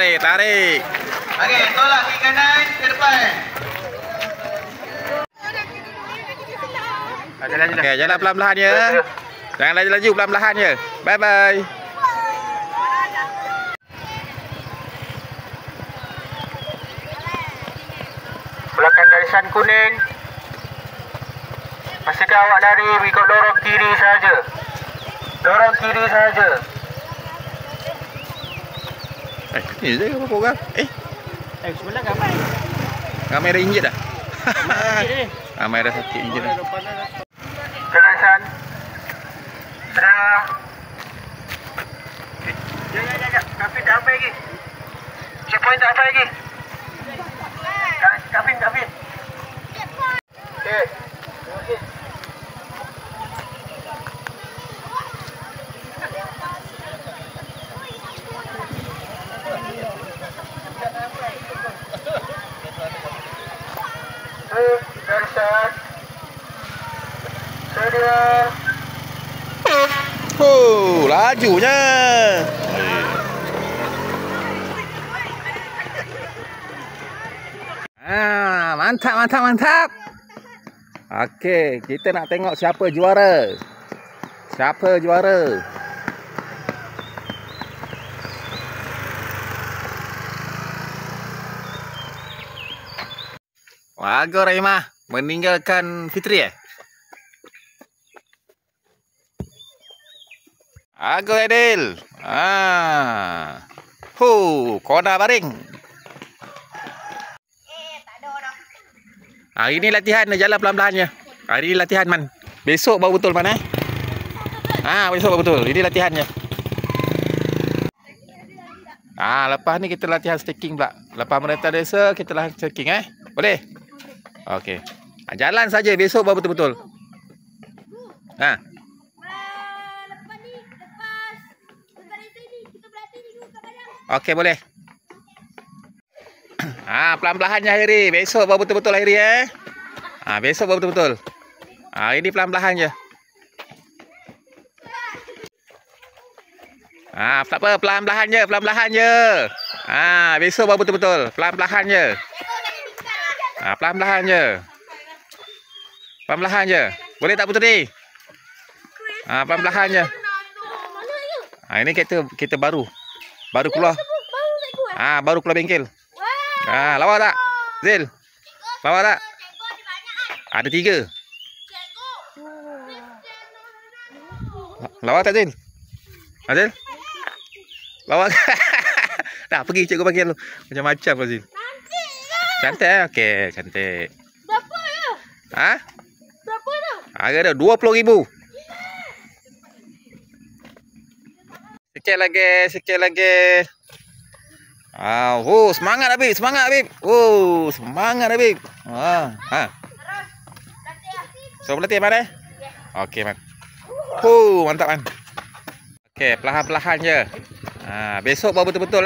tarik, tarik. Okey, tolak ke kanan, ke depan. Okey, jalan pelan-pelan je. Jangan laju-laju, pelan-pelan je. Bye-bye. Belakang garisan kuning. Pastikan awak lari ikut lorong kiri saja. Lorong kiri saja. Ni je berapa orang? Sebenarnya ramai. Ramai dah injet dah. Ramai. Ramai dah sakit injet dah. Garisan. Sudah. Jangan. Kafin tak sampai lagi. Checkpoint tak sampai lagi. Kafin. Okey. Garisan. Sedia. Lajunya. Mantap. Okey, kita nak tengok siapa juara. Warga Rahimah meninggalkan Fitri Agak Adil. Kona baring. Tak ada dah. Hari ni latihan jalan pelan-pelan je. Hari ni latihan man. Besok baru betul man besok baru betul. Ini latihan je. Lepas ni kita latihan staking pula. Lepas merentah desa kita latihan staking Boleh? Okey. Jalan saja besok baru betul-betul. Okey, boleh. Pelan-pelan je Hairi. Besok baru betul-betul Hairi besok baru betul-betul. Hari ni pelan-pelan je. Tak apa, pelan-pelan je. Besok baru betul-betul. Pelan-pelan je. Pelan-pelan je. Boleh tak Puteri? Pelan-pelan je. Ini kita baru keluar. Baru keluar bengkel. Lawa tak? Zil. Lawa tak? Ada 3. Lawa tak Zil? Zil? Lawa. Dah pergi cikgu panggil lu. Macam-macam kau Zil. Cantik okey, cantik. Berapa ya? Berapa dah? Harga dah 20,000. Sikit lagi. Semangat Habib. Semangat Habib. So berlatih mana? Okey man. Mantap man. Okey, perlahan-perlahan je. Besok baru betul-betul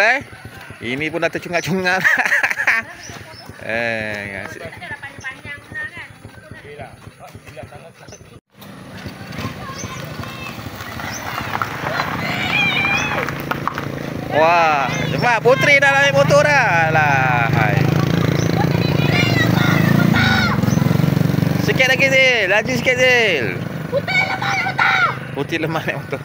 Ini pun dah tercungat-cungat. Wah, cepat Putri dah naik motor dah. Hai. Sikit lagi Zil, laju sikit Zil. Putri lemah naik motor.